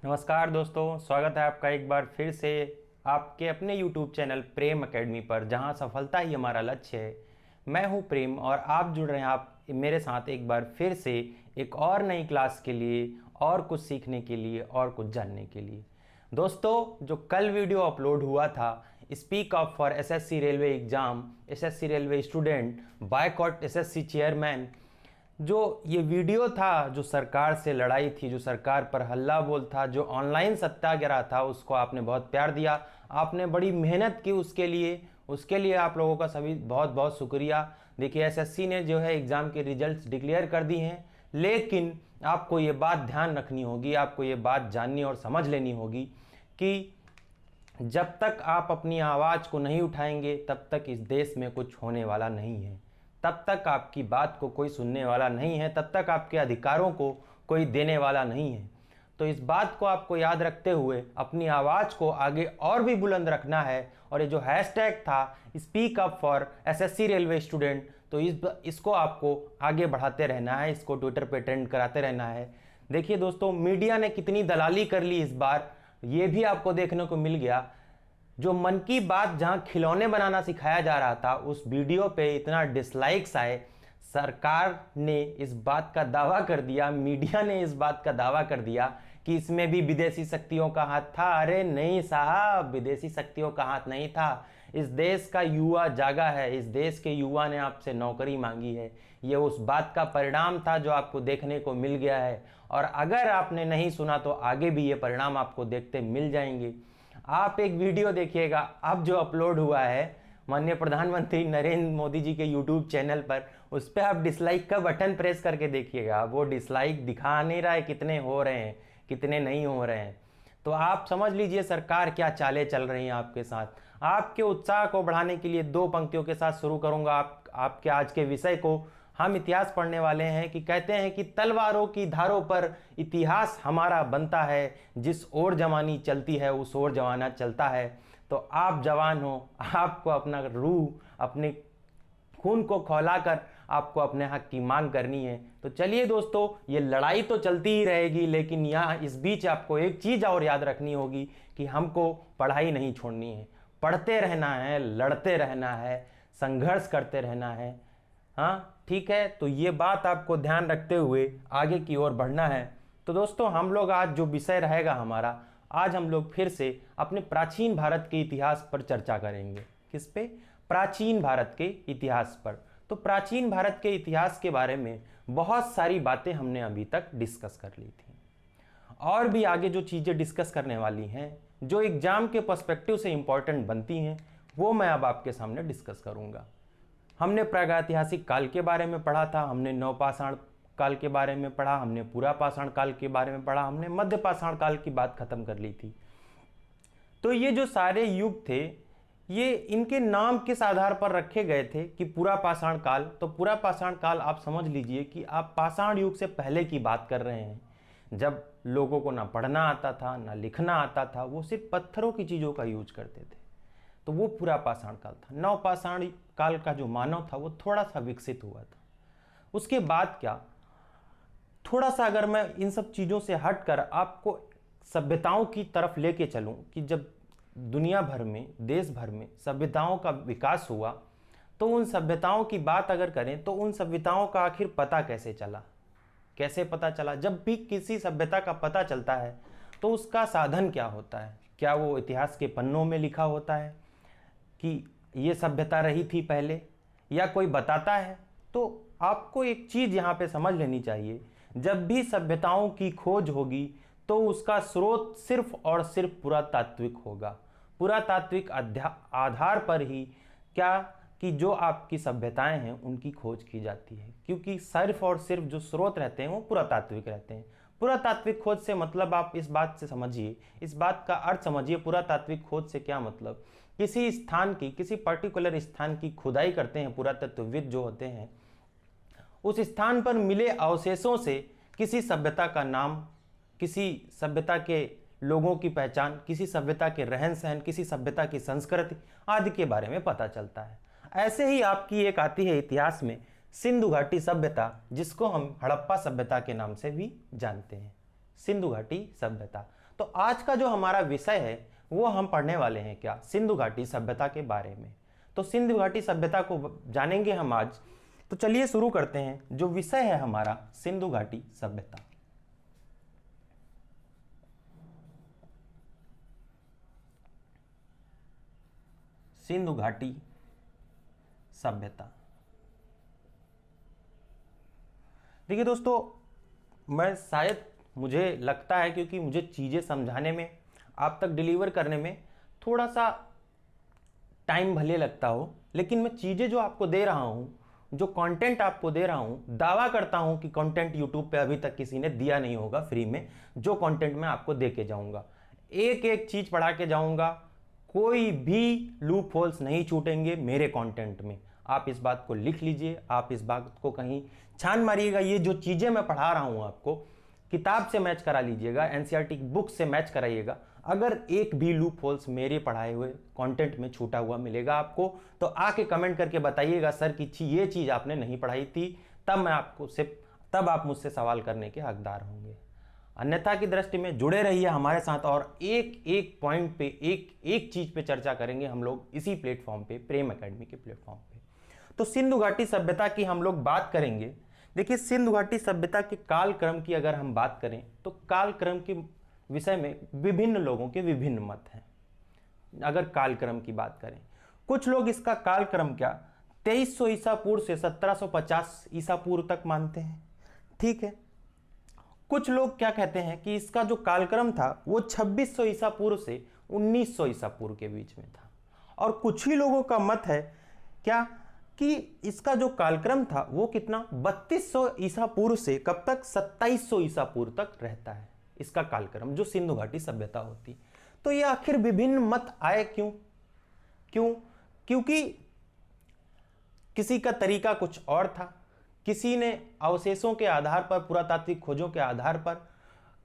नमस्कार दोस्तों, स्वागत है आपका एक बार फिर से आपके अपने YouTube चैनल प्रेम एकेडमी पर, जहां सफलता ही हमारा लक्ष्य है। मैं हूं प्रेम और आप जुड़ रहे हैं आप मेरे साथ एक बार फिर से एक और नई क्लास के लिए, और कुछ सीखने के लिए और कुछ जानने के लिए। दोस्तों, जो कल वीडियो अपलोड हुआ था, speak up for SSC railway exam, SSC railway student boycott SSC chairman, जो ये वीडियो था, जो सरकार से लड़ाई थी, जो सरकार पर हल्ला बोल था, जो ऑनलाइन सत्याग्रह था, उसको आपने बहुत प्यार दिया, आपने बड़ी मेहनत की उसके लिए आप लोगों का सभी बहुत बहुत शुक्रिया। देखिए, एसएससी ने जो है एग्ज़ाम के रिजल्ट्स डिक्लेयर कर दी हैं, लेकिन आपको ये बात ध्यान रखनी होगी, आपको ये बात जाननी और समझ लेनी होगी कि जब तक आप अपनी आवाज़ को नहीं उठाएंगे तब तक इस देश में कुछ होने वाला नहीं है, तब तक आपकी बात को कोई सुनने वाला नहीं है, तब तक आपके अधिकारों को कोई देने वाला नहीं है। तो इस बात को आपको याद रखते हुए अपनी आवाज़ को आगे और भी बुलंद रखना है। और ये जो हैशटैग था speak up for SSC railway student, तो इसको आपको आगे बढ़ाते रहना है, इसको ट्विटर पे ट्रेंड कराते रहना है। देखिए दोस्तों, मीडिया ने कितनी दलाली कर ली इस बार, ये भी आपको देखने को मिल गया। जो मन की बात जहां खिलौने बनाना सिखाया जा रहा था, उस वीडियो पे इतना डिसलाइक्स आए, सरकार ने इस बात का दावा कर दिया, मीडिया ने इस बात का दावा कर दिया कि इसमें भी विदेशी शक्तियों का हाथ था। अरे नहीं साहब, विदेशी शक्तियों का हाथ नहीं था। इस देश का युवा जागा है, इस देश के युवा ने आपसे नौकरी मांगी है। ये उस बात का परिणाम था जो आपको देखने को मिल गया है, और अगर आपने नहीं सुना तो आगे भी ये परिणाम आपको देखते मिल जाएंगे। आप एक वीडियो देखिएगा, अब जो अपलोड हुआ है माननीय प्रधानमंत्री नरेंद्र मोदी जी के यूट्यूब चैनल पर, उस पर आप डिसलाइक का बटन प्रेस करके देखिएगा। वो डिसलाइक दिखा नहीं रहा है कितने हो रहे हैं, कितने नहीं हो रहे हैं। तो आप समझ लीजिए सरकार क्या चालें चल रही हैं आपके साथ। आपके उत्साह को बढ़ाने के लिए दो पंक्तियों के साथ शुरू करूंगा आपके आज के विषय को। हम इतिहास पढ़ने वाले हैं कि कहते हैं कि तलवारों की धारों पर इतिहास हमारा बनता है, जिस ओर जवानी चलती है उस ओर जमाना चलता है। तो आप जवान हो, आपको अपना रूह, अपने खून को खौलाकर आपको अपने हक की मांग करनी है। तो चलिए दोस्तों, ये लड़ाई तो चलती ही रहेगी, लेकिन यहाँ इस बीच आपको एक चीज़ और याद रखनी होगी कि हमको पढ़ाई नहीं छोड़नी है, पढ़ते रहना है, लड़ते रहना है, संघर्ष करते रहना है। हाँ ठीक है, तो ये बात आपको ध्यान रखते हुए आगे की ओर बढ़ना है। तो दोस्तों, हम लोग आज जो विषय रहेगा हमारा, आज हम लोग फिर से अपने प्राचीन भारत के इतिहास पर चर्चा करेंगे। किस पे? प्राचीन भारत के इतिहास पर। तो प्राचीन भारत के इतिहास के बारे में बहुत सारी बातें हमने अभी तक डिस्कस कर ली थी, और भी आगे जो चीज़ें डिस्कस करने वाली हैं, जो एग्जाम के पर्सपेक्टिव से इंपॉर्टेंट बनती हैं, वो मैं अब आपके सामने डिस्कस करूंगा। हमने प्रागैतिहासिक काल के बारे में पढ़ा था, हमने नवपाषाण काल के बारे में पढ़ा, हमने पूरा पाषाण काल के बारे में पढ़ा, हमने मध्य पाषाण काल की बात खत्म कर ली थी। तो ये जो सारे युग थे, ये इनके नाम किस आधार पर रखे गए थे कि पूरा पाषाण काल? तो पूरा पाषाण काल आप समझ लीजिए कि आप पाषाण युग से पहले की बात कर रहे हैं, जब लोगों को ना पढ़ना आता था, ना लिखना आता था, वो सिर्फ पत्थरों की चीज़ों का यूज करते थे। तो वो पूरा पाषाण काल था। नवपाषाण काल का जो मानव था वो थोड़ा सा विकसित हुआ था। उसके बाद क्या, थोड़ा सा अगर मैं इन सब चीज़ों से हटकर आपको सभ्यताओं की तरफ लेके चलूं कि जब दुनिया भर में, देश भर में सभ्यताओं का विकास हुआ, तो उन सभ्यताओं की बात अगर करें तो उन सभ्यताओं का आखिर पता कैसे चला, कैसे पता चला? जब भी किसी सभ्यता का पता चलता है तो उसका साधन क्या होता है? क्या वो इतिहास के पन्नों में लिखा होता है कि ये सभ्यता रही थी पहले, या कोई बताता है? तो आपको एक चीज़ यहाँ पे समझ लेनी चाहिए, जब भी सभ्यताओं की खोज होगी तो उसका स्रोत सिर्फ और सिर्फ पुरातात्विक होगा। पुरातात्विक आधार पर ही क्या कि जो आपकी सभ्यताएं हैं उनकी खोज की जाती है, क्योंकि सिर्फ और सिर्फ जो स्रोत रहते हैं वो पुरातात्विक रहते हैं। पुरातात्विक खोज से मतलब आप इस बात से समझिए, इस बात का अर्थ समझिए, पुरातात्विक खोज से क्या मतलब? किसी स्थान की, किसी पर्टिकुलर स्थान की खुदाई करते हैं पुरातत्वविद जो होते हैं, उस स्थान पर मिले अवशेषों से किसी सभ्यता का नाम, किसी सभ्यता के लोगों की पहचान, किसी सभ्यता के रहन सहन, किसी सभ्यता की संस्कृति आदि के बारे में पता चलता है। ऐसे ही आपकी एक आती है इतिहास में सिंधु घाटी सभ्यता, जिसको हम हड़प्पा सभ्यता के नाम से भी जानते हैं। सिंधु घाटी सभ्यता, तो आज का जो हमारा विषय है वो हम पढ़ने वाले हैं क्या, सिंधु घाटी सभ्यता के बारे में। तो सिंधु घाटी सभ्यता को जानेंगे हम आज। तो चलिए शुरू करते हैं। जो विषय है हमारा सिंधु घाटी सभ्यता। सिंधु घाटी सभ्यता। देखिए दोस्तों, मैं शायद मुझे लगता है क्योंकि मुझे चीज़ें समझाने में, आप तक डिलीवर करने में थोड़ा सा टाइम भले लगता हो, लेकिन मैं चीज़ें जो आपको दे रहा हूँ, जो कंटेंट आपको दे रहा हूँ, दावा करता हूँ कि कंटेंट यूट्यूब पे अभी तक किसी ने दिया नहीं होगा फ्री में। जो कंटेंट मैं आपको दे के जाऊँगा, एक एक चीज़ पढ़ा के जाऊँगा, कोई भी लूप होल्स नहीं छूटेंगे मेरे कंटेंट में। आप इस बात को लिख लीजिए, आप इस बात को कहीं छान मारिएगा। ये जो चीज़ें मैं पढ़ा रहा हूँ आपको, किताब से मैच करा लीजिएगा, एनसीईआरटी बुक से मैच कराइएगा। अगर एक भी लूप होल्स मेरे पढ़ाए हुए कंटेंट में छूटा हुआ मिलेगा आपको, तो आके कमेंट करके बताइएगा सर कि ये चीज़ आपने नहीं पढ़ाई थी, तब आप मुझसे सवाल करने के हकदार होंगे। अन्यथा की दृष्टि में जुड़े रहिए हमारे साथ, और एक एक पॉइंट पे, एक एक चीज़ पे चर्चा करेंगे हम लोग इसी प्लेटफॉर्म पे, प्रेम एकेडमी के प्लेटफॉर्म पे। तो सिंधु घाटी सभ्यता की हम लोग बात करेंगे। देखिए, सिंधु घाटी सभ्यता के कालक्रम की अगर हम बात करें तो कालक्रम के विषय में विभिन्न लोगों के विभिन्न मत हैं। अगर कालक्रम की बात करें, कुछ लोग इसका कालक्रम क्या 2300 ईसा पूर्व से 1750 ईसा पूर्व तक मानते हैं, ठीक है। कुछ लोग क्या कहते हैं कि इसका जो कालक्रम था वो 2600 ईसा पूर्व से 1900 ईसा पूर्व के बीच में था। और कुछ ही लोगों का मत है क्या कि इसका जो कालक्रम था वो कितना 3200 ईसा पूर्व से कब तक 2700 ईसा पूर्व तक रहता है, इसका कालक्रम जो सिंधु घाटी सभ्यता होती। तो ये आखिर विभिन्न मत आए क्योंकि किसी का तरीका कुछ और था, किसी ने अवशेषों के आधार पर, पुरातात्विक खोजों के आधार पर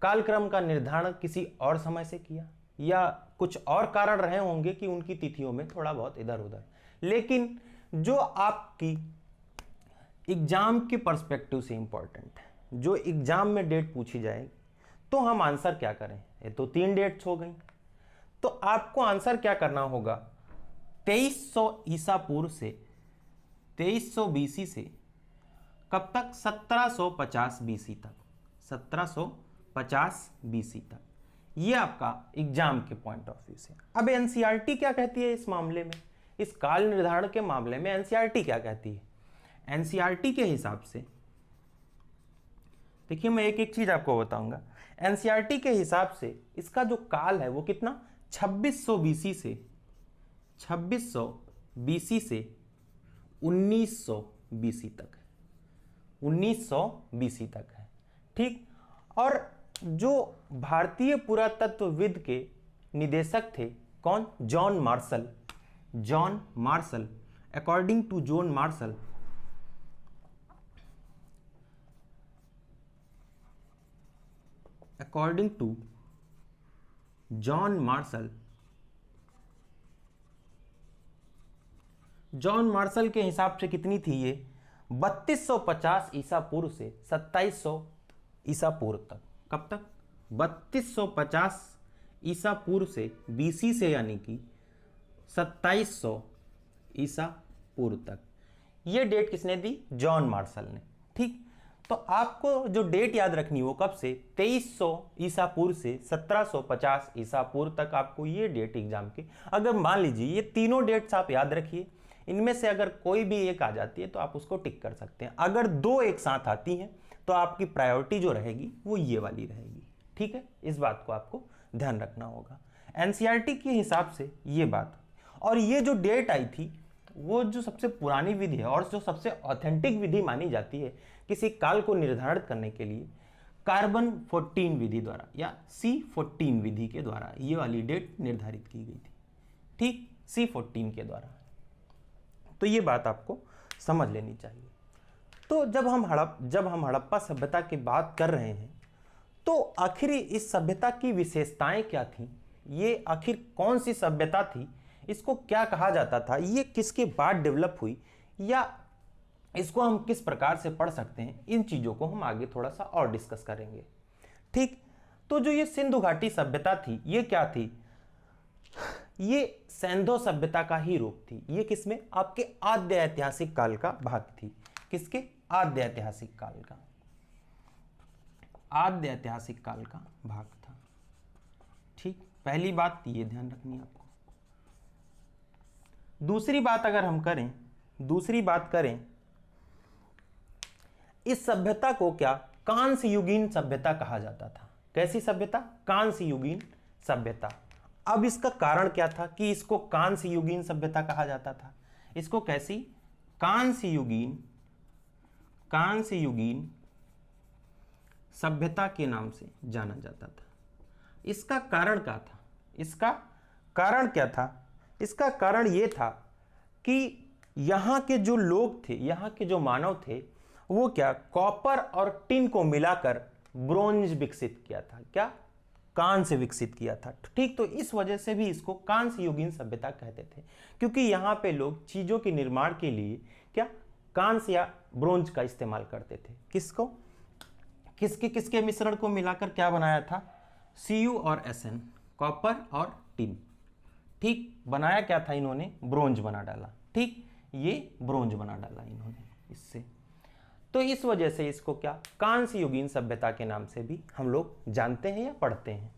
कालक्रम का निर्धारण किसी और समय से किया, या कुछ और कारण रहे होंगे कि उनकी तिथियों में थोड़ा बहुत इधर उधर। लेकिन जो आपकी एग्जाम के पर्सपेक्टिव से इंपॉर्टेंट है, जो एग्जाम में डेट पूछी जाएगी, तो हम आंसर क्या करें। ये तो 3 डेट्स हो गई, तो आपको आंसर क्या करना होगा 2300 ईसा पूर्व से 2300 बीसी से कब तक 1750 बीसी तक, 1750 बीसी तक। ये आपका एग्जाम के पॉइंट ऑफ व्यू से। अब एनसीईआरटी क्या कहती है इस मामले में, इस काल निर्धारण के मामले में एनसीईआरटी क्या कहती है। एनसीईआरटी के हिसाब से देखिए, मैं एक एक चीज आपको बताऊंगा। एनसीईआरटी के हिसाब से इसका जो काल है वो कितना 2600 बीसी से 1900 बीसी तक है, 1900 बीसी तक है, ठीक। और जो भारतीय पुरातत्वविद के निदेशक थे, कौन, John Marshall, according to John Marshall, according to John Marshall के हिसाब से कितनी थी ये 3250 ईसा पूर्व से 2700 ईसा पूर्व तक। कब तक 3250 ईसा पूर्व से बीसी से, यानी कि 2700 ईसा पूर्व तक। ये डेट किसने दी, जॉन मार्शल ने, ठीक। तो आपको जो डेट याद रखनी हो कब से 2300 ईसा पूर्व से 1750 ईसा पूर्व तक, आपको ये डेट एग्जाम के, अगर मान लीजिए ये तीनों डेट्स आप याद रखिए, इनमें से अगर कोई भी एक आ जाती है तो आप उसको टिक कर सकते हैं। अगर 2 एक साथ आती हैं तो आपकी प्रायोरिटी जो रहेगी वो ये वाली रहेगी, ठीक है। इस बात को आपको ध्यान रखना होगा। एनसीईआरटी के हिसाब से ये बात, और ये जो डेट आई थी वो जो सबसे पुरानी विधि है और जो सबसे ऑथेंटिक विधि मानी जाती है किसी काल को निर्धारित करने के लिए, कार्बन 14 विधि द्वारा या C14 विधि के द्वारा ये वाली डेट निर्धारित की गई थी, ठीक, C14 के द्वारा। तो ये बात आपको समझ लेनी चाहिए। तो जब हम हड़प्पा सभ्यता की बात कर रहे हैं, तो आखिर इस सभ्यता की विशेषताएं क्या थी, ये आखिर कौन सी सभ्यता थी, इसको क्या कहा जाता था, ये किसके बाद डेवलप हुई, या इसको हम किस प्रकार से पढ़ सकते हैं, इन चीज़ों को हम आगे थोड़ा सा और डिस्कस करेंगे, ठीक। तो जो ये सिंधु घाटी सभ्यता थी ये क्या थी, ये सैंधो सभ्यता का ही रूप थी। ये किसमें, आपके आद्य ऐतिहासिक काल का भाग थी। किसके, आद्य ऐतिहासिक काल का, आद्य ऐतिहासिक काल का भाग था। ठीक, पहली बात ये ध्यान रखनी है आपको। दूसरी बात अगर हम करें, दूसरी बात करें, इस सभ्यता को क्या कांस्य युगीन सभ्यता कहा जाता था। कैसी सभ्यता, कांस्य युगीन सभ्यता। अब इसका कारण क्या था कि इसको कांस्य युगीन सभ्यता कहा जाता था। इसको कैसी, कांस्य युगीन सभ्यता के नाम से जाना जाता था। इसका कारण क्या था, इसका कारण क्या था, इसका कारण यह था कि यहां के जो लोग थे, यहां के जो मानव थे, वो क्या कॉपर और टिन को मिलाकर ब्रोंज विकसित किया था। क्या, कांस्य विकसित किया था। ठीक, तो इस वजह से भी इसको कांस्य युगीन सभ्यता कहते थे, क्योंकि यहां पे लोग चीजों के निर्माण के लिए क्या कांस्य या ब्रोंज का इस्तेमाल करते थे। किसको, किसके किसके मिश्रण को मिलाकर क्या बनाया था, Cu और Sn, कॉपर और टिन। ठीक, बनाया क्या था इन्होंने, ब्रोंज बना डाला। ठीक, ये ब्रोंज बना डाला इन्होंने इससे। तो इस वजह से इसको क्या कांस्य युगीन सभ्यता के नाम से भी हम लोग जानते हैं या पढ़ते हैं।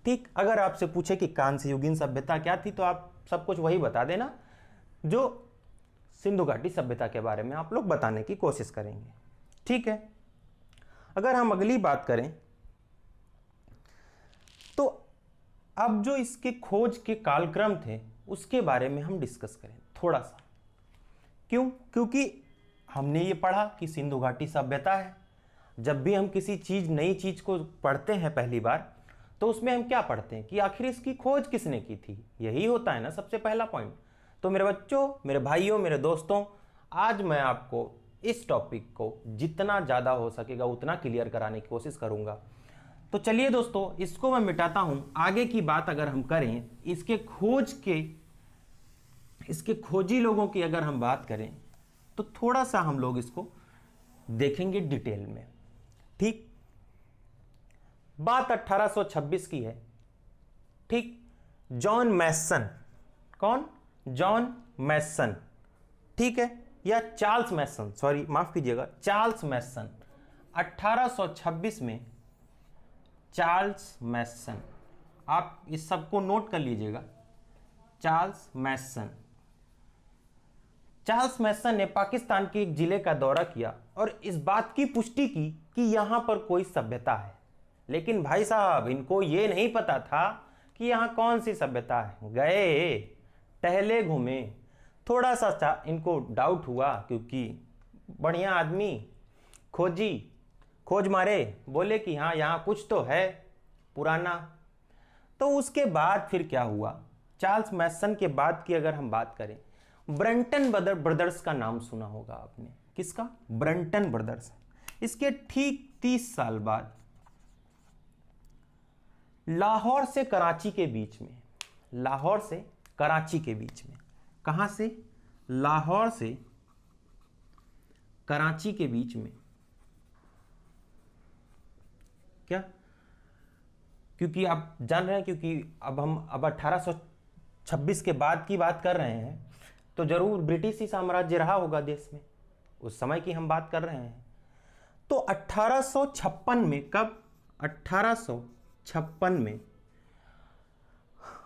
ठीक, अगर आपसे पूछे कि कांस्य युगीन सभ्यता क्या थी, तो आप सब कुछ वही बता देना जो सिंधु घाटी सभ्यता के बारे में आप लोग बताने की कोशिश करेंगे। ठीक है, अगर हम अगली बात करें तो अब जो इसके खोज के कालक्रम थे उसके बारे में हम डिस्कस करें थोड़ा सा। क्यों, क्योंकि हमने ये पढ़ा कि सिंधु घाटी सभ्यता है। जब भी हम किसी चीज, नई चीज को पढ़ते हैं पहली बार, तो उसमें हम क्या पढ़ते हैं कि आखिर इसकी खोज किसने की थी। यही होता है ना सबसे पहला पॉइंट। तो मेरे बच्चों, मेरे भाइयों, मेरे दोस्तों, आज मैं आपको इस टॉपिक को जितना ज़्यादा हो सकेगा उतना क्लियर कराने की कोशिश करूँगा। तो चलिए दोस्तों, इसको मैं मिटाता हूँ। आगे की बात अगर हम करें, इसके खोजी लोगों की अगर हम बात करें, तो थोड़ा सा हम लोग इसको देखेंगे डिटेल में। ठीक, बात 1826 की है। ठीक, जॉन मैसन, कौन, जॉन मैसन, ठीक है, या चार्ल्स मैसन, सॉरी माफ कीजिएगा, चार्ल्स मैसन। 1826 में चार्ल्स मैसन, आप इस सबको नोट कर लीजिएगा, चार्ल्स मैसन। चार्ल्स मैसन ने पाकिस्तान के एक जिले का दौरा किया और इस बात की पुष्टि की कि यहां पर कोई सभ्यता है। लेकिन भाई साहब, इनको ये नहीं पता था कि यहां कौन सी सभ्यता है। गए, टहले, घूमे, थोड़ा सा इनको डाउट हुआ, क्योंकि बढ़िया आदमी, खोज मारे, बोले कि हाँ यहाँ कुछ तो है पुराना। तो उसके बाद फिर क्या हुआ, चार्ल्स मैसन के बाद की अगर हम बात करें, ब्रंटन ब्रदर्स का नाम सुना होगा आपने। किसका, ब्रंटन ब्रदर्स। इसके ठीक 30 साल बाद लाहौर से कराची के बीच में, लाहौर से कराची के बीच में, कहां से, लाहौर से कराची के बीच में, क्या, क्योंकि आप जान रहे हैं, क्योंकि अब 1826 के बाद की बात कर रहे हैं, तो जरूर ब्रिटिश ही साम्राज्य रहा होगा देश में, उस समय की हम बात कर रहे हैं। तो 1856 में, कब, 1856 में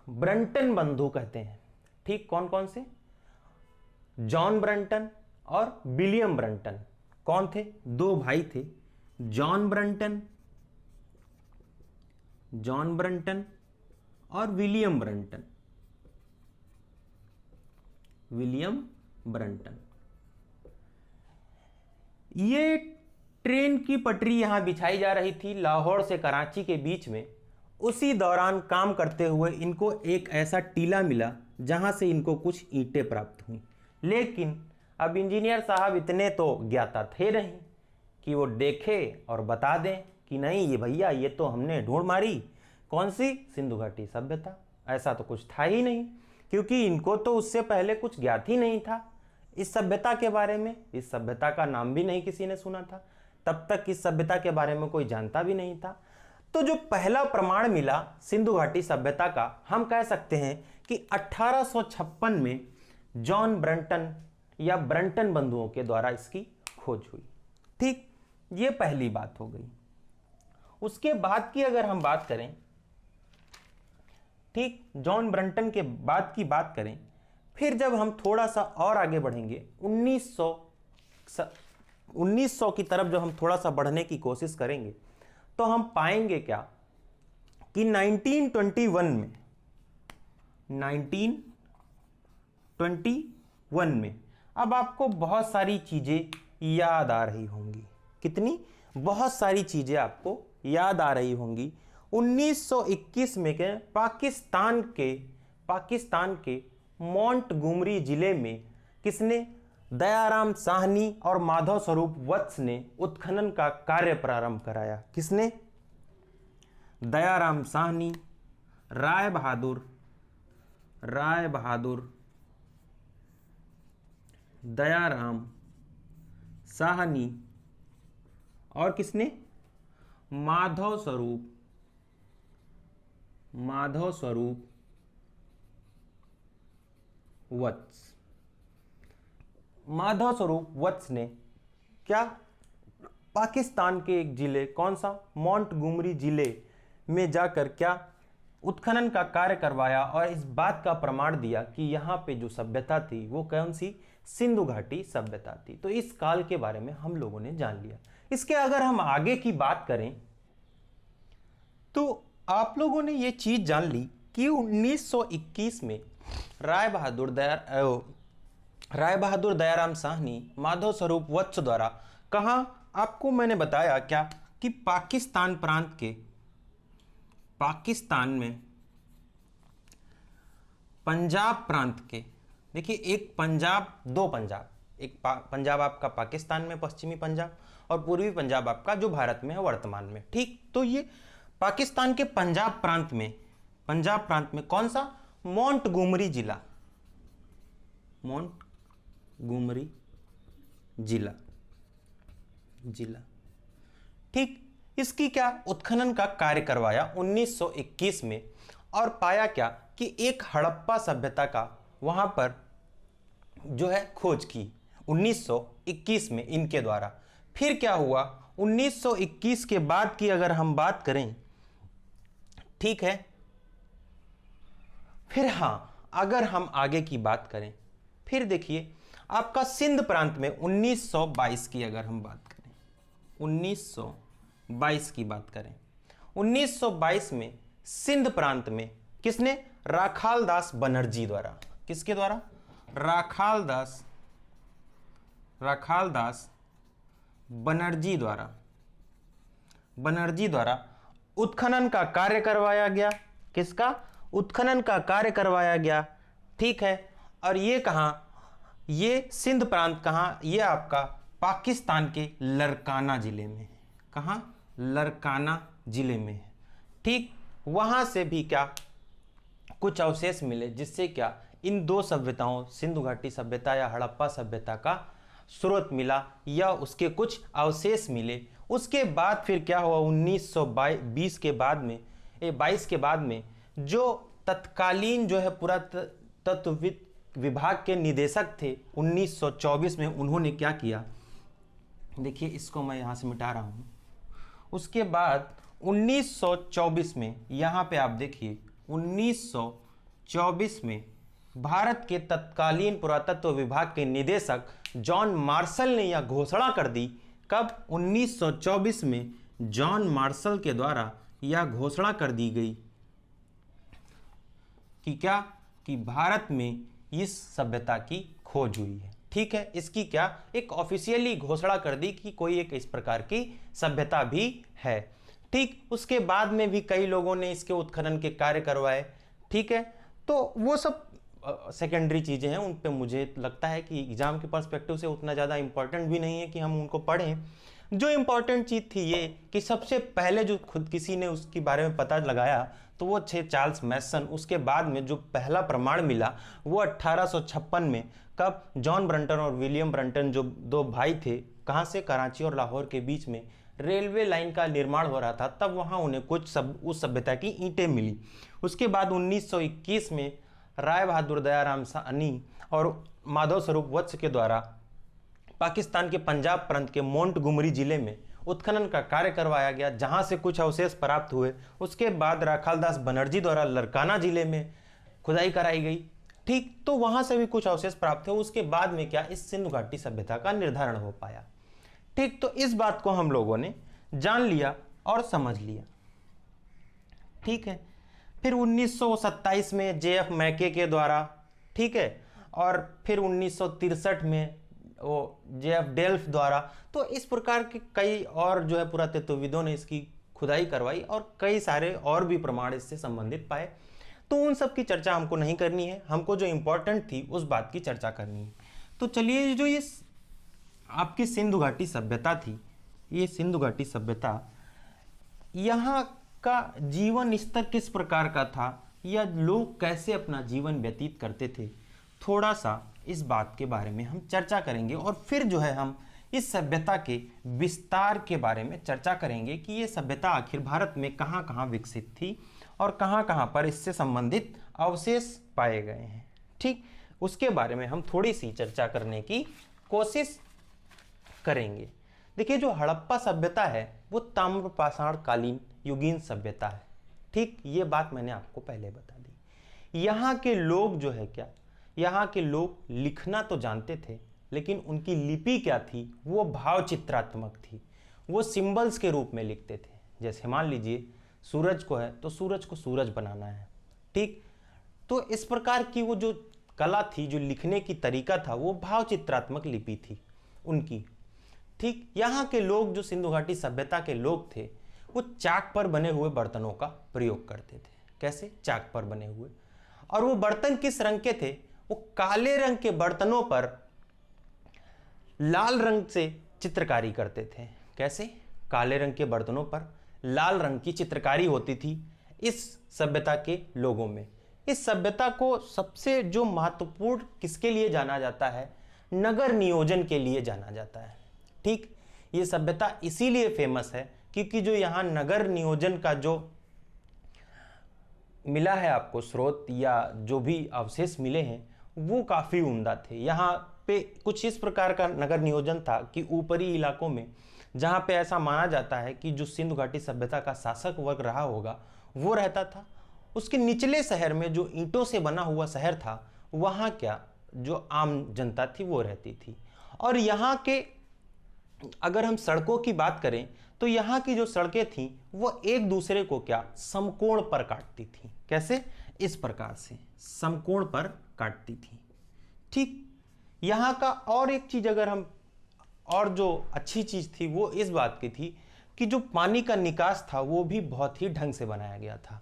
ब्रंटन बंधु कहते हैं। ठीक, कौन कौन से, जॉन ब्रंटन और विलियम ब्रंटन। कौन थे, दो भाई थे, जॉन ब्रंटन और विलियम ब्रंटन। ये ट्रेन की पटरी यहां बिछाई जा रही थी लाहौर से कराची के बीच में। उसी दौरान काम करते हुए इनको एक ऐसा टीला मिला जहां से इनको कुछ ईंटें प्राप्त हुई। लेकिन अब इंजीनियर साहब इतने तो ज्ञाता थे नहीं कि वो देखे और बता दें कि नहीं ये भैया, ये तो हमने ढूंढ मारी, कौन सी, सिंधु घाटी सभ्यता। ऐसा तो कुछ था ही नहीं, क्योंकि इनको तो उससे पहले कुछ ज्ञात ही नहीं था इस सभ्यता के बारे में। इस सभ्यता का नाम भी नहीं किसी ने सुना था, तब तक इस सभ्यता के बारे में कोई जानता भी नहीं था। तो जो पहला प्रमाण मिला सिंधु घाटी सभ्यता का, हम कह सकते हैं कि 1856 में जॉन ब्रंटन या ब्रंटन बंधुओं के द्वारा इसकी खोज हुई। ठीक, ये पहली बात हो गई। उसके बाद की अगर हम बात करें, ठीक, जॉन ब्रंटन के बाद की बात करें, फिर जब हम थोड़ा सा और आगे बढ़ेंगे 1900 की तरफ जब हम थोड़ा सा बढ़ने की कोशिश करेंगे तो हम पाएंगे क्या कि 1921 में अब आपको बहुत सारी चीजें याद आ रही होंगी। कितनी? बहुत सारी चीजें आपको याद आ रही होंगी। 1921 में के पाकिस्तान के मोंटगोमरी जिले में किसने? दयाराम साहनी और माधव स्वरूप वत्स ने उत्खनन का कार्य प्रारंभ कराया। किसने? दयाराम साहनी, राय बहादुर, दयाराम साहनी और किसने? माधव स्वरूप वत्स। माधव स्वरूप वत्स ने क्या पाकिस्तान के एक जिले, कौन सा? मोंटगोमरी जिले में जाकर क्या उत्खनन का कार्य करवाया और इस बात का प्रमाण दिया कि यहाँ पे जो सभ्यता थी वो कौन सी? सिंधु घाटी सभ्यता थी। तो इस काल के बारे में हम लोगों ने जान लिया। इसके अगर हम आगे की बात करें तो आप लोगों ने ये चीज जान ली कि 1921 में राय बहादुर दयाराम साहनी, माधव स्वरूप वत्स द्वारा कहाँ? आपको मैंने बताया क्या कि पाकिस्तान में पंजाब प्रांत के, देखिए एक पंजाब, दो पंजाब, एक पंजाब आपका पाकिस्तान में पश्चिमी पंजाब और पूर्वी पंजाब आपका जो भारत में है वर्तमान में। ठीक, तो ये पाकिस्तान के पंजाब प्रांत में कौन सा? मोंटगोमरी जिला। ठीक, इसकी क्या उत्खनन का कार्य करवाया 1921 में और पाया क्या कि एक हड़प्पा सभ्यता का वहां पर जो है खोज की 1921 में इनके द्वारा। फिर क्या हुआ 1921 के बाद की अगर हम बात करें, ठीक है, फिर हां अगर हम आगे की बात करें, फिर देखिए आपका सिंध प्रांत में 1922 की अगर हम बात करें, 1922 की बात करें, 1922 में सिंध प्रांत में किसने? राखाल दास बनर्जी द्वारा। किसके द्वारा? राखाल दास बनर्जी द्वारा उत्खनन का कार्य करवाया गया। किसका? उत्खनन का कार्य करवाया गया। ठीक है, और ये कहां? ये सिंध प्रांत कहां? ये आपका पाकिस्तान के लरकाना जिले में। कहां? लरकाना जिले में। ठीक, वहां से भी क्या कुछ अवशेष मिले जिससे क्या इन दो सभ्यताओं, सिंधु घाटी सभ्यता या हड़प्पा सभ्यता का स्रोत मिला या उसके कुछ अवशेष मिले। उसके बाद फिर क्या हुआ 1922 के बाद में, 22 के बाद में जो तत्कालीन जो है पुरातत्व विभाग के निदेशक थे 1924 में, उन्होंने क्या किया? देखिए इसको मैं यहां से मिटा रहा हूं। उसके बाद 1924 में यहां पे आप देखिए 1924 में भारत के तत्कालीन पुरातत्व विभाग के निदेशक जॉन मार्शल ने यह घोषणा कर दी। कब? 1924 में जॉन मार्शल के द्वारा यह घोषणा कर दी गई कि क्या? कि भारत में इस सभ्यता की खोज हुई है। ठीक है, इसकी क्या एक ऑफिशियली घोषणा कर दी कि कोई एक इस प्रकार की सभ्यता भी है। ठीक, उसके बाद में भी कई लोगों ने इसके उत्खनन के कार्य करवाए। ठीक है, तो वो सब सेकेंडरी चीज़ें हैं, उन पे मुझे लगता है कि एग्जाम के पर्सपेक्टिव से उतना ज़्यादा इंपॉर्टेंट भी नहीं है कि हम उनको पढ़ें। जो इंपॉर्टेंट चीज़ थी ये कि सबसे पहले जो खुद किसी ने उसके बारे में पता लगाया तो वो थे चार्ल्स मैसन। उसके बाद में जो पहला प्रमाण मिला वो 1856 में। कब? जॉन ब्रंटन और विलियम ब्रंटन जो दो भाई थे, कहाँ से? कराची और लाहौर के बीच में रेलवे लाइन का निर्माण हो रहा था, तब वहाँ उन्हें उस सभ्यता की ईंटें मिली। उसके बाद 1921 में राय बहादुर दयाराम साहनी और माधव स्वरूप वत्स के द्वारा पाकिस्तान के पंजाब प्रांत के मोंटगोमरी जिले में उत्खनन का कार्य करवाया गया, जहां से कुछ अवशेष प्राप्त हुए। उसके बाद राखालदास बनर्जी द्वारा लरकाना जिले में खुदाई कराई गई, ठीक, तो वहां से भी कुछ अवशेष प्राप्त हुए। उसके बाद में क्या, इस सिंधु घाटी सभ्यता का निर्धारण हो पाया, ठीक। तो इस बात को हम लोगों ने जान लिया और समझ लिया, ठीक है। फिर 1927 में JF मैके के द्वारा, ठीक है, और फिर 1963 में वो JF डेल्फ द्वारा, तो इस प्रकार के कई और जो है पुरातत्वविदों ने इसकी खुदाई करवाई और कई सारे और भी प्रमाण इससे संबंधित पाए। तो उन सब की चर्चा हमको नहीं करनी है, हमको जो इम्पोर्टेंट थी उस बात की चर्चा करनी है। तो चलिए, जो ये आपकी सिंधु घाटी सभ्यता थी, ये सिंधु घाटी सभ्यता, यहाँ का जीवन स्तर किस प्रकार का था या लोग कैसे अपना जीवन व्यतीत करते थे, थोड़ा सा इस बात के बारे में हम चर्चा करेंगे। और फिर जो है हम इस सभ्यता के विस्तार के बारे में चर्चा करेंगे कि ये सभ्यता आखिर भारत में कहाँ कहाँ विकसित थी और कहाँ कहाँ पर इससे संबंधित अवशेष पाए गए हैं, ठीक। उसके बारे में हम थोड़ी सी चर्चा करने की कोशिश करेंगे। देखिए, जो हड़प्पा सभ्यता है वो ताम्रपाषाण कालीन युगीन सभ्यता है, ठीक। ये बात मैंने आपको पहले बता दी। यहाँ के लोग जो है क्या, यहाँ के लोग लिखना तो जानते थे, लेकिन उनकी लिपि क्या थी, वो भाव चित्रात्मक थी, वो सिंबल्स के रूप में लिखते थे। जैसे मान लीजिए सूरज को है तो सूरज को सूरज बनाना है, ठीक। तो इस प्रकार की वो जो कला थी, जो लिखने की तरीका था, वो भाव चित्रात्मक लिपि थी उनकी, ठीक। यहाँ के लोग, जो सिंधु घाटी सभ्यता के लोग थे, वो चाक पर बने हुए बर्तनों का प्रयोग करते थे। कैसे? चाक पर बने हुए। और वो बर्तन किस रंग के थे? वो काले रंग के बर्तनों पर लाल रंग से चित्रकारी करते थे। कैसे? काले रंग के बर्तनों पर लाल रंग की चित्रकारी होती थी इस सभ्यता के लोगों में। इस सभ्यता को सबसे जो महत्वपूर्ण किसके लिए जाना जाता है? नगर नियोजन के लिए जाना जाता है, ठीक। ये सभ्यता इसीलिए फेमस है क्योंकि जो यहाँ नगर नियोजन का जो मिला है आपको स्रोत या जो भी अवशेष मिले हैं वो काफ़ी उम्दा थे। यहाँ पे कुछ इस प्रकार का नगर नियोजन था कि ऊपरी इलाकों में जहाँ पे ऐसा माना जाता है कि जो सिंधु घाटी सभ्यता का शासक वर्ग रहा होगा वो रहता था। उसके निचले शहर में जो ईंटों से बना हुआ शहर था वहाँ क्या जो आम जनता थी वो रहती थी। और यहाँ के अगर हम सड़कों की बात करें तो यहाँ की जो सड़कें थीं वो एक दूसरे को क्या समकोण पर काटती थी। कैसे? इस प्रकार से समकोण पर काटती थी, ठीक। यहाँ का और एक चीज अगर हम और जो अच्छी चीज थी वो इस बात की थी कि जो पानी का निकास था वो भी बहुत ही ढंग से बनाया गया था।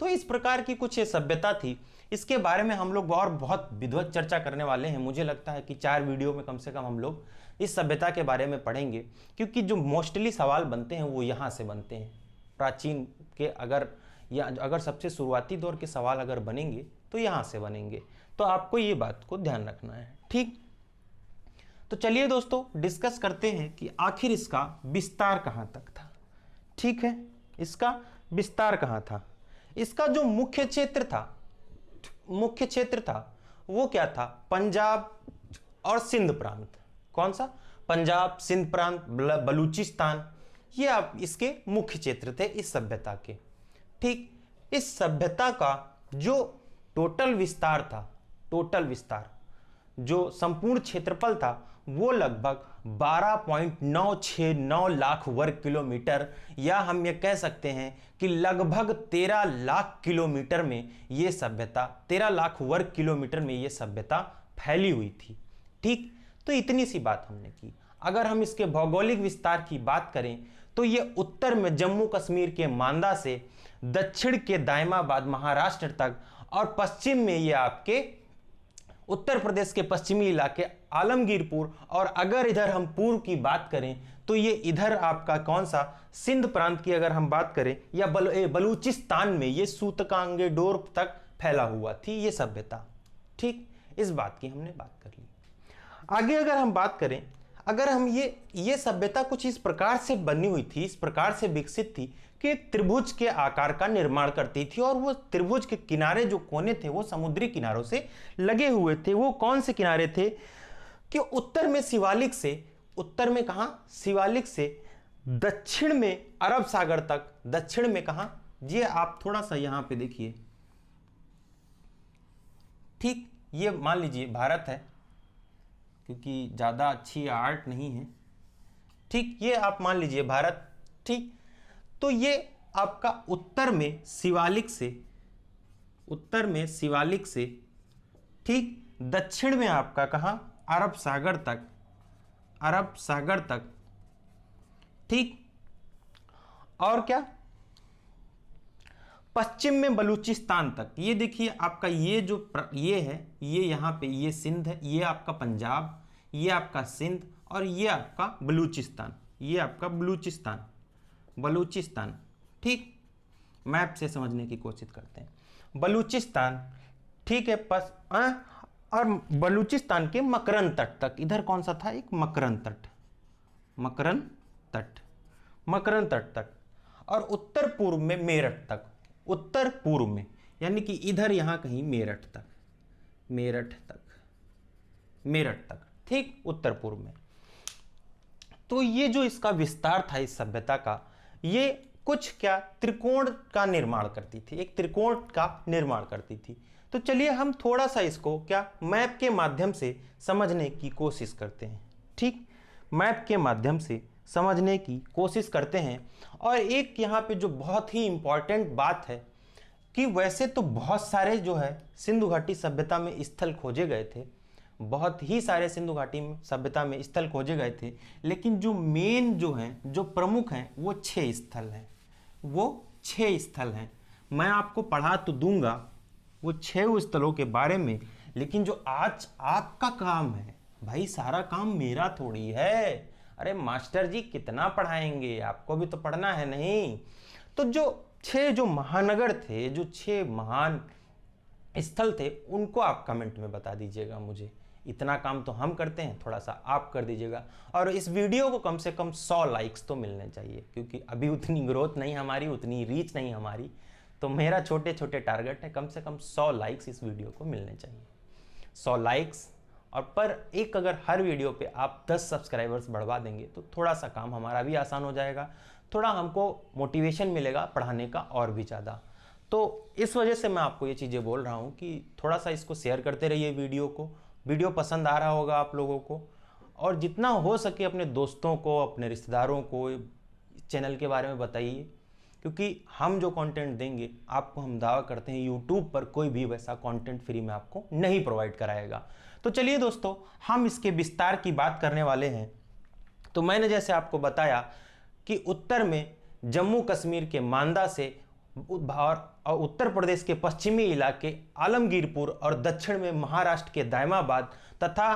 तो इस प्रकार की कुछ ये सभ्यता थी। इसके बारे में हम लोग और बहुत विधिवत चर्चा करने वाले हैं। मुझे लगता है कि 4 वीडियो में कम से कम हम लोग इस सभ्यता के बारे में पढ़ेंगे क्योंकि जो मोस्टली सवाल बनते हैं वो यहाँ से बनते हैं। प्राचीन के अगर सबसे शुरुआती दौर के सवाल अगर बनेंगे तो यहाँ से बनेंगे। तो आपको ये बात को ध्यान रखना है, ठीक। तो चलिए दोस्तों डिस्कस करते हैं कि आखिर इसका विस्तार कहाँ तक था, ठीक है। इसका विस्तार कहाँ था? इसका जो मुख्य क्षेत्र था वो क्या था? पंजाब और सिंध प्रांत। कौन सा? पंजाब, सिंध प्रांत, बलूचिस्तान, ये आप इसके मुख्य क्षेत्र थे इस सभ्यता के, ठीक। इस सभ्यता का जो टोटल विस्तार जो संपूर्ण क्षेत्रफल था वो लगभग 12.969 लाख वर्ग किलोमीटर, या हम ये कह सकते हैं कि लगभग 13 लाख किलोमीटर में ये सभ्यता 13 लाख वर्ग किलोमीटर में ये सभ्यता फैली हुई थी, ठीक। तो इतनी सी बात हमने की। अगर हम इसके भौगोलिक विस्तार की बात करें तो ये उत्तर में जम्मू कश्मीर के मांदा से दक्षिण के दायमाबाद महाराष्ट्र तक और पश्चिम में ये आपके उत्तर प्रदेश के पश्चिमी इलाके आलमगीरपुर, और अगर इधर हम पूर्व की बात करें तो ये इधर आपका कौन सा सिंध प्रांत की अगर हम बात करें या बलूचिस्तान में ये सूतकांगेडोर तक फैला हुआ थी ये सभ्यता, ठीक। इस बात की हमने बात कर ली। आगे अगर हम बात करें अगर हम ये सभ्यता कुछ इस प्रकार से बनी हुई थी, इस प्रकार से विकसित थी कि त्रिभुज के आकार का निर्माण करती थी, और वो त्रिभुज के किनारे जो कोने थे वो समुद्री किनारों से लगे हुए थे। वो कौन से किनारे थे कि उत्तर में शिवालिक से, उत्तर में कहां, शिवालिक से दक्षिण में अरब सागर तक, दक्षिण में कहां, ये आप थोड़ा सा यहां पे देखिए, ठीक, ये मान लीजिए भारत है, क्योंकि ज़्यादा अच्छी आर्ट नहीं है, ठीक, ये आप मान लीजिए भारत, ठीक। तो ये आपका उत्तर में शिवालिक से, उत्तर में शिवालिक से, ठीक, दक्षिण में आपका कहाँ, अरब सागर तक, अरब सागर तक, ठीक। और क्या, पश्चिम में बलूचिस्तान तक। ये देखिए आपका ये जो ये है, ये यहाँ पे ये सिंध है, ये आपका पंजाब, ये आपका सिंध, और ये आपका बलूचिस्तान, ये आपका बलूचिस्तान, बलूचिस्तान, ठीक। मैप से समझने की कोशिश करते हैं। बलूचिस्तान, ठीक है, और बलूचिस्तान के मकरन तट तक, इधर कौन सा था, एक मकरन तट, मकरन तट, मकरन तट तक, और उत्तर पूर्व में मेरठ तक, उत्तर पूर्व में यानी कि इधर यहां कहीं मेरठ तक, मेरठ तक, मेरठ तक, ठीक, उत्तर पूर्व में। तो ये जो इसका विस्तार था इस सभ्यता का, ये कुछ क्या त्रिकोण का निर्माण करती थी, एक त्रिकोण का निर्माण करती थी। तो चलिए हम थोड़ा सा इसको क्या मैप के माध्यम से समझने की कोशिश करते हैं, ठीक, मैप के माध्यम से समझने की कोशिश करते हैं। और एक यहाँ पे जो बहुत ही इंपॉर्टेंट बात है कि वैसे तो बहुत सारे जो है सिंधु घाटी सभ्यता में स्थल खोजे गए थे, बहुत ही सारे सिंधु घाटी में सभ्यता में स्थल खोजे गए थे, लेकिन जो मेन जो हैं, जो प्रमुख हैं, वो 6 स्थल हैं, वो 6 स्थल हैं। मैं आपको पढ़ा तो दूंगा वो 6 स्थलों के बारे में, लेकिन जो आज आपका काम है भाई, सारा काम मेरा थोड़ी है। अरे मास्टर जी कितना पढ़ाएंगे, आपको भी तो पढ़ना है, नहीं? तो जो 6 जो महानगर थे, जो 6 महान स्थल थे, उनको आप कमेंट में बता दीजिएगा मुझे। इतना काम तो हम करते हैं, थोड़ा सा आप कर दीजिएगा। और इस वीडियो को कम से कम 100 लाइक्स तो मिलने चाहिए, क्योंकि अभी उतनी ग्रोथ नहीं हमारी, उतनी रीच नहीं हमारी। तो मेरा छोटे छोटे टारगेट है, कम से कम 100 लाइक्स इस वीडियो को मिलने चाहिए, 100 लाइक्स। और पर एक अगर हर वीडियो पे आप 10 सब्सक्राइबर्स बढ़वा देंगे तो थोड़ा सा काम हमारा भी आसान हो जाएगा, थोड़ा हमको मोटिवेशन मिलेगा पढ़ाने का और भी ज़्यादा। तो इस वजह से मैं आपको ये चीज़ें बोल रहा हूँ कि थोड़ा सा इसको शेयर करते रहिए वीडियो को। वीडियो पसंद आ रहा होगा आप लोगों को, और जितना हो सके अपने दोस्तों को, अपने रिश्तेदारों को चैनल के बारे में बताइए, क्योंकि हम जो कंटेंट देंगे आपको, हम दावा करते हैं यूट्यूब पर कोई भी वैसा कंटेंट फ्री में आपको नहीं प्रोवाइड कराएगा। तो चलिए दोस्तों, हम इसके विस्तार की बात करने वाले हैं। तो मैंने जैसे आपको बताया कि उत्तर में जम्मू कश्मीर के मांदा से, और उत्तर प्रदेश के पश्चिमी इलाके आलमगीरपुर, और दक्षिण में महाराष्ट्र के दायमाबाद, तथा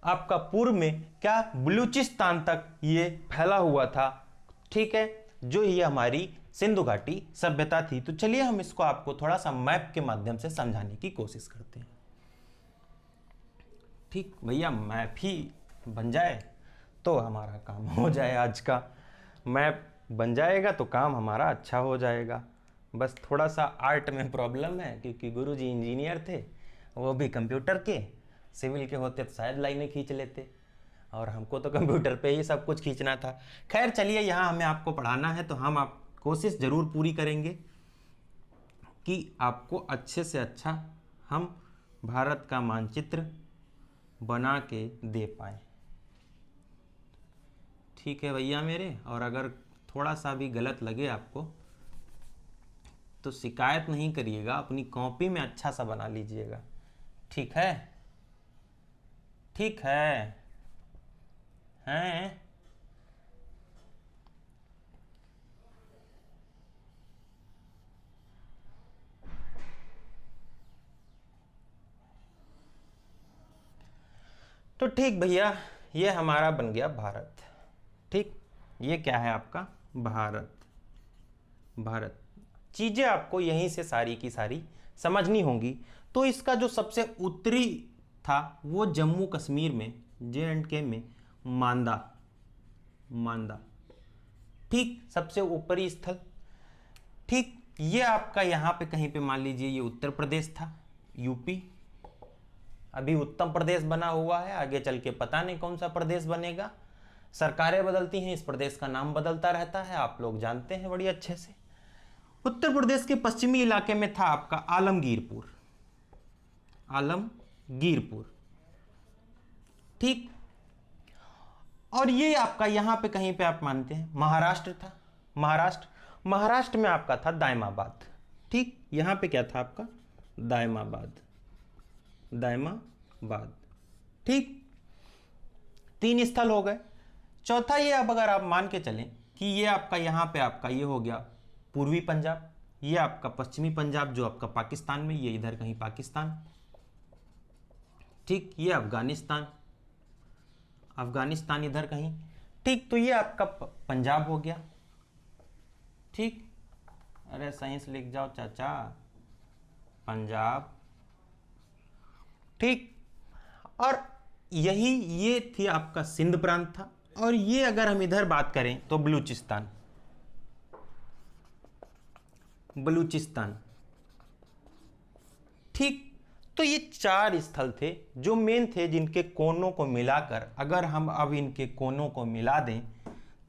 आपका पूर्व में क्या बलूचिस्तान तक ये फैला हुआ था, ठीक है, जो ये हमारी सिंधु घाटी सभ्यता थी। तो चलिए हम इसको आपको थोड़ा सा मैप के माध्यम से समझाने की कोशिश करते हैं। ठीक भैया, मैप ही बन जाए तो हमारा काम हो जाए, आज का मैप बन जाएगा तो काम हमारा अच्छा हो जाएगा। बस थोड़ा सा आर्ट में प्रॉब्लम है, क्योंकि गुरुजी इंजीनियर थे, वो भी कंप्यूटर के, सिविल के होते तो शायद लाइनें खींच लेते, और हमको तो कंप्यूटर पे ही सब कुछ खींचना था। खैर चलिए, यहाँ हमें आपको पढ़ाना है तो हम आप कोशिश ज़रूर पूरी करेंगे कि आपको अच्छे से अच्छा हम भारत का मानचित्र बना के दे पाएँ। ठीक है भैया मेरे, और अगर थोड़ा सा भी गलत लगे आपको तो शिकायत नहीं करिएगा, अपनी कॉपी में अच्छा सा बना लीजिएगा, ठीक है? ठीक है, हैं? तो ठीक भैया, ये हमारा बन गया भारत। ठीक, ये क्या है आपका भारत। भारत चीज़ें आपको यहीं से सारी की सारी समझनी होंगी। तो इसका जो सबसे उत्तरी था वो जम्मू कश्मीर में, J&K में, मांदा, मांदा, ठीक, सबसे ऊपरी स्थल। ठीक, ये आपका यहाँ पे कहीं पे मान लीजिए ये उत्तर प्रदेश था, यूपी। अभी उत्तम प्रदेश बना हुआ है, आगे चल के पता नहीं कौन सा प्रदेश बनेगा, सरकारें बदलती हैं, इस प्रदेश का नाम बदलता रहता है, आप लोग जानते हैं बड़ी अच्छे से। उत्तर प्रदेश के पश्चिमी इलाके में था आपका आलमगीरपुर, आलमगीरपुर, ठीक। और ये आपका यहाँ पे कहीं पे आप मानते हैं महाराष्ट्र था, महाराष्ट्र, महाराष्ट्र में आपका था दायमाबाद, ठीक। यहाँ पे क्या था आपका दायमाबाद, दायमाबाद, ठीक। 3 स्थल हो गए। चौथा ये, अब अगर आप मान के चलें कि ये आपका यहाँ पे आपका ये हो गया पूर्वी पंजाब, ये आपका पश्चिमी पंजाब जो आपका पाकिस्तान में, ये इधर कहीं पाकिस्तान, ठीक। ये अफगानिस्तान, अफगानिस्तान इधर कहीं, ठीक। तो ये आपका पंजाब हो गया, ठीक। अरे साइंस लिख जाओ चाचा, पंजाब, ठीक। और यही ये थी आपका सिंध प्रांत था। और ये अगर हम इधर बात करें तो बलूचिस्तान, बलूचिस्तान, ठीक। तो ये 4 स्थल थे जो मेन थे, जिनके कोनों को मिलाकर अगर हम अब इनके कोनों को मिला दें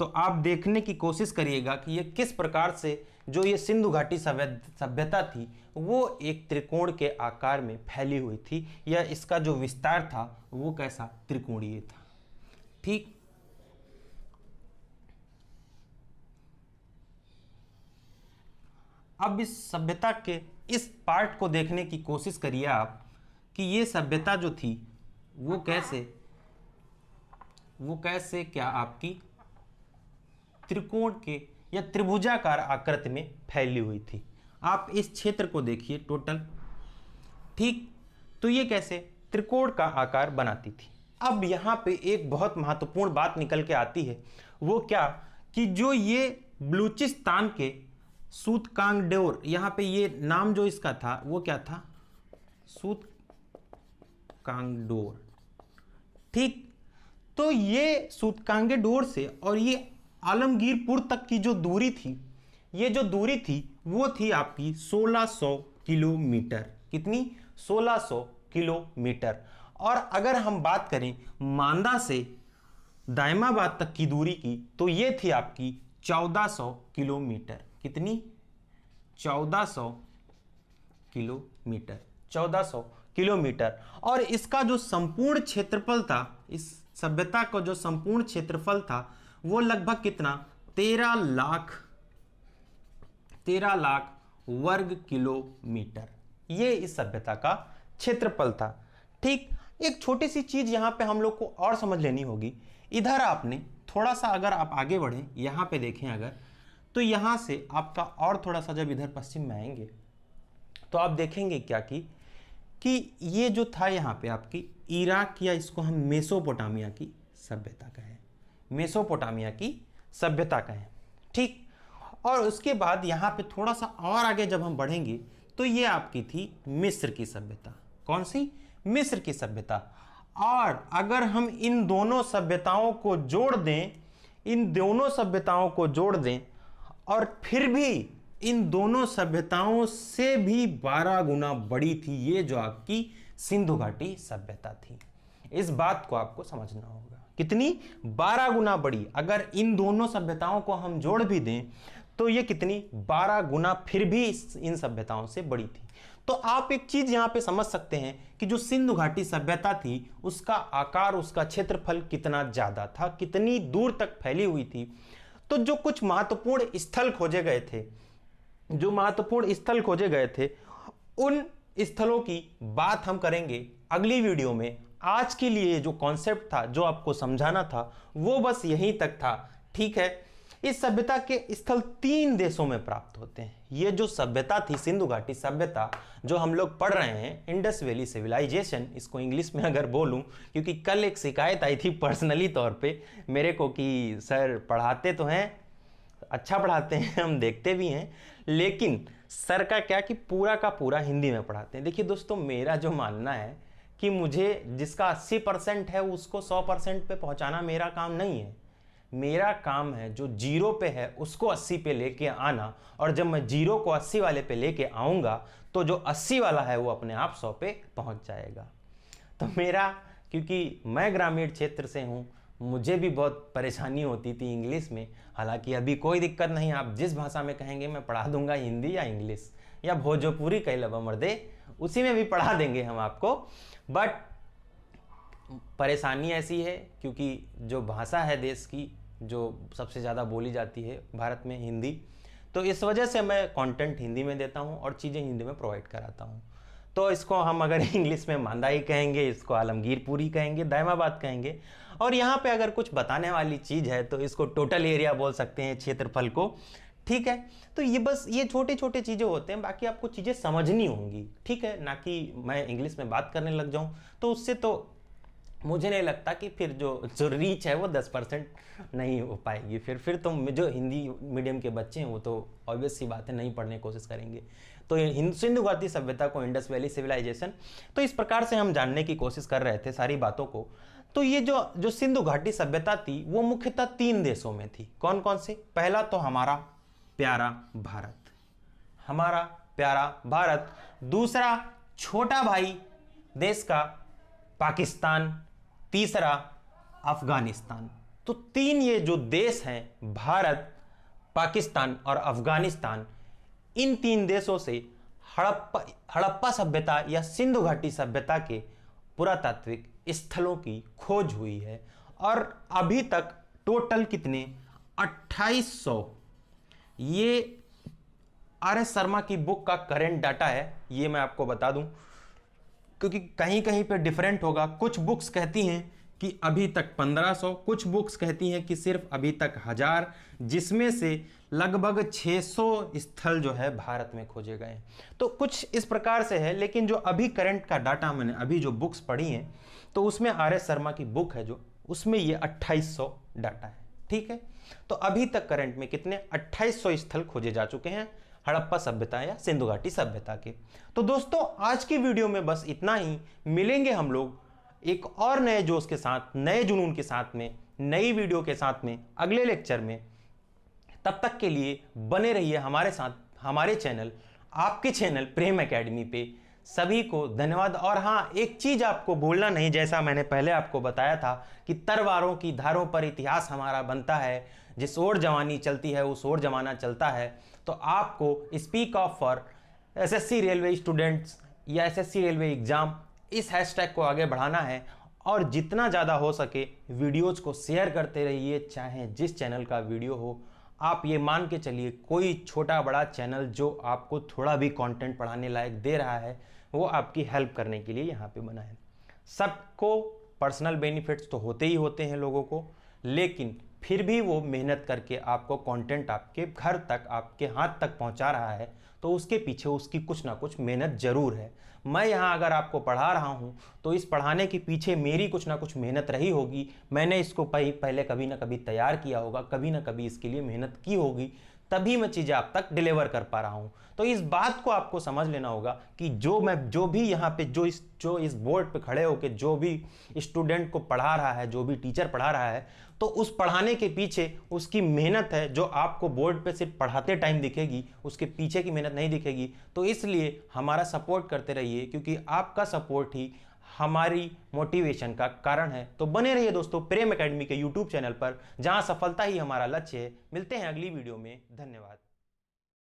तो आप देखने की कोशिश करिएगा कि ये किस प्रकार से जो ये सिंधु घाटी सभ्यता थी वो एक त्रिकोण के आकार में फैली हुई थी, या इसका जो विस्तार था वो कैसा त्रिकोणीय था, ठीक। अब इस सभ्यता के इस पार्ट को देखने की कोशिश करिए आप कि ये सभ्यता जो थी वो कैसे क्या आपकी त्रिकोण के या त्रिभुजाकार आकृति में फैली हुई थी। आप इस क्षेत्र को देखिए टोटल, ठीक। तो ये कैसे त्रिकोण का आकार बनाती थी। अब यहाँ पे एक बहुत महत्वपूर्ण बात निकल के आती है, वो क्या कि जो ये बलूचिस्तान के सूतकांगडोर, यहाँ पे ये नाम जो इसका था वो क्या था, सूतकांगडोर, ठीक। तो ये सूतकांगडोर से और ये आलमगीरपुर तक की जो दूरी थी, ये जो दूरी थी वो थी आपकी 1600 किलोमीटर। कितनी? 1600 किलोमीटर। और अगर हम बात करें मांदा से दायमाबाद तक की दूरी की तो ये थी आपकी 1400 किलोमीटर। कितनी? 1400 किलोमीटर, 1400 किलोमीटर। और इसका जो संपूर्ण क्षेत्रफल था, इस सभ्यता का जो संपूर्ण क्षेत्रफल था वो लगभग कितना? 13 लाख वर्ग किलोमीटर। ये इस सभ्यता का क्षेत्रफल था, ठीक। एक छोटी सी चीज यहां पे हम लोग को और समझ लेनी होगी। इधर आपने थोड़ा सा अगर आप आगे बढ़े, यहां पे देखें अगर, तो यहां से आपका और थोड़ा सा जब इधर पश्चिम में आएंगे तो आप देखेंगे क्या कि ये जो था यहाँ पे आपकी इराक, या इसको हम मेसोपोटामिया की सभ्यता कहें, मेसोपोटामिया की सभ्यता कहें, ठीक। और उसके बाद यहाँ पे थोड़ा सा और आगे जब हम बढ़ेंगे तो ये आपकी थी मिस्र की सभ्यता। कौन सी? मिस्र की सभ्यता। और अगर हम इन दोनों सभ्यताओं को जोड़ दें, इन दोनों सभ्यताओं को जोड़ दें, और फिर भी इन दोनों सभ्यताओं से भी 12 गुना बड़ी थी ये जो आपकी सिंधु घाटी सभ्यता थी। इस बात को आपको समझना होगा। कितनी? 12 गुना बड़ी। अगर इन दोनों सभ्यताओं को हम जोड़ भी दें तो ये कितनी? 12 गुना फिर भी इन सभ्यताओं से बड़ी थी। तो आप एक चीज यहां पे समझ सकते हैं कि जो सिंधु घाटी सभ्यता थी उसका आकार, उसका क्षेत्रफल कितना ज्यादा था, कितनी दूर तक फैली हुई थी। तो जो कुछ महत्वपूर्ण स्थल खोजे गए थे, जो महत्वपूर्ण स्थल खोजे गए थे, उन स्थलों की बात हम करेंगे अगली वीडियो में। आज के लिए जो कॉन्सेप्ट था, जो आपको समझाना था, वो बस यहीं तक था, ठीक है। इस सभ्यता के स्थल 3 देशों में प्राप्त होते हैं। ये जो सभ्यता थी सिंधु घाटी सभ्यता, जो हम लोग पढ़ रहे हैं, इंडस वैली सिविलाइजेशन, इसको इंग्लिश में अगर बोलूं, क्योंकि कल एक शिकायत आई थी पर्सनली तौर पे मेरे को कि सर पढ़ाते तो हैं, अच्छा पढ़ाते हैं, हम देखते भी हैं, लेकिन सर का क्या कि पूरा का पूरा हिंदी में पढ़ाते हैं। देखिए दोस्तों, मेरा जो मानना है कि मुझे जिसका 80% है उसको 100% पे पहुंचाना मेरा काम नहीं है। मेरा काम है जो 0 पे है उसको 80 पे लेके आना, और जब मैं 0 को 80 वाले पे लेके आऊँगा तो जो 80 वाला है वो अपने आप 100 पे पहुँच जाएगा। तो मेरा, क्योंकि मैं ग्रामीण क्षेत्र से हूँ, मुझे भी बहुत परेशानी होती थी इंग्लिश में। हालांकि अभी कोई दिक्कत नहीं, आप जिस भाषा में कहेंगे मैं पढ़ा दूंगा, हिंदी या इंग्लिश या भोजपुरी कह लब मर्दे, उसी में भी पढ़ा देंगे हम आपको। बट परेशानी ऐसी है क्योंकि जो भाषा है देश की जो सबसे ज़्यादा बोली जाती है भारत में, हिंदी, तो इस वजह से मैं कंटेंट हिंदी में देता हूँ और चीज़ें हिंदी में प्रोवाइड कराता हूँ। तो इसको हम अगर इंग्लिश में मांदाई कहेंगे, इसको आलमगीरपुरी कहेंगे, दायमाबाद कहेंगे, और यहाँ पे अगर कुछ बताने वाली चीज़ है तो इसको टोटल एरिया बोल सकते हैं, क्षेत्रफल को। ठीक है, तो ये बस ये छोटे छोटे चीज़ें होते हैं, बाकी आपको चीज़ें समझनी होंगी, ठीक है, ना कि मैं इंग्लिश में बात करने लग जाऊँ तो उससे तो मुझे नहीं लगता कि फिर जो रीच है वो 10% नहीं हो पाएगी। फिर तो जो हिंदी मीडियम के बच्चे हैं वो तो ऑब्वियस सी बात है नहीं पढ़ने की कोशिश करेंगे। तो सिंधु घाटी सभ्यता को, इंडस वैली सिविलाइजेशन, तो इस प्रकार से हम जानने की कोशिश कर रहे थे सारी बातों को। तो ये जो सिंधु घाटी सभ्यता थी वो मुख्यतः 3 देशों में थी। कौन कौन से? पहला तो हमारा प्यारा भारत, हमारा प्यारा भारत। दूसरा छोटा भाई देश का पाकिस्तान। तीसरा अफगानिस्तान। तो 3 ये जो देश हैं, भारत, पाकिस्तान और अफगानिस्तान, इन 3 देशों से हड़प्पा सभ्यता या सिंधु घाटी सभ्यता के पुरातात्विक स्थलों की खोज हुई है। और अभी तक टोटल कितने? 2800। ये आर.एस. शर्मा की बुक का करंट डाटा है, ये मैं आपको बता दूं, क्योंकि कहीं कहीं पे डिफरेंट होगा। कुछ बुक्स कहती हैं कि अभी तक 1500, कुछ बुक्स कहती हैं कि सिर्फ अभी तक 1000, जिसमें से लगभग 600 स्थल जो है भारत में खोजे गए। तो कुछ इस प्रकार से है, लेकिन जो अभी करंट का डाटा मैंने अभी जो बुक्स पढ़ी हैं तो उसमें आर.एस. शर्मा की बुक है जो, उसमें ये 2800 डाटा है। ठीक है, तो अभी तक करंट में कितने? 2800 स्थल खोजे जा चुके हैं हड़प्पा सभ्यता या सिंधु घाटी सभ्यता के। तो दोस्तों आज की वीडियो में बस इतना ही। मिलेंगे हम लोग एक और नए जोश के साथ, नए जुनून के साथ में, नई वीडियो के साथ में अगले लेक्चर में। तब तक के लिए बने रहिए हमारे साथ, हमारे चैनल, आपके चैनल प्रेम एकेडमी पे। सभी को धन्यवाद। और हाँ, एक चीज आपको भूलना नहीं, जैसा मैंने पहले आपको बताया था कि तरवारों की धारों पर इतिहास हमारा बनता है, जिस ओर जवानी चलती है उस ओर जमाना चलता है। तो आपको speak of for SSC railway students या एसएससी रेलवे एग्जाम, इस हैशटैग को आगे बढ़ाना है, और जितना ज़्यादा हो सके वीडियोज़ को शेयर करते रहिए, चाहे जिस चैनल का वीडियो हो। आप ये मान के चलिए, कोई छोटा बड़ा चैनल जो आपको थोड़ा भी कंटेंट पढ़ाने लायक दे रहा है वो आपकी हेल्प करने के लिए यहाँ पे बना है। सबको पर्सनल बेनिफिट्स तो होते ही होते हैं लोगों को, लेकिन फिर भी वो मेहनत करके आपको कंटेंट आपके घर तक, आपके हाथ तक पहुंचा रहा है, तो उसके पीछे उसकी कुछ ना कुछ मेहनत जरूर है। मैं यहाँ अगर आपको पढ़ा रहा हूँ तो इस पढ़ाने के पीछे मेरी कुछ ना कुछ मेहनत रही होगी। मैंने इसको पहले कभी ना कभी तैयार किया होगा, कभी ना कभी इसके लिए मेहनत की होगी, तभी मैं चीज़ें आप तक डिलीवर कर पा रहा हूँ। तो इस बात को आपको समझ लेना होगा कि जो भी यहाँ पे जो इस बोर्ड पे खड़े होकर जो भी स्टूडेंट को पढ़ा रहा है, जो भी टीचर पढ़ा रहा है, तो उस पढ़ाने के पीछे उसकी मेहनत है जो आपको बोर्ड पे सिर्फ पढ़ाते टाइम दिखेगी, उसके पीछे की मेहनत नहीं दिखेगी। तो इसलिए हमारा सपोर्ट करते रहिए, क्योंकि आपका सपोर्ट ही हमारी मोटिवेशन का कारण है। तो बने रहिए दोस्तों प्रेम एकेडमी के यूट्यूब चैनल पर, जहां सफलता ही हमारा लक्ष्य है। मिलते हैं अगली वीडियो में। धन्यवाद।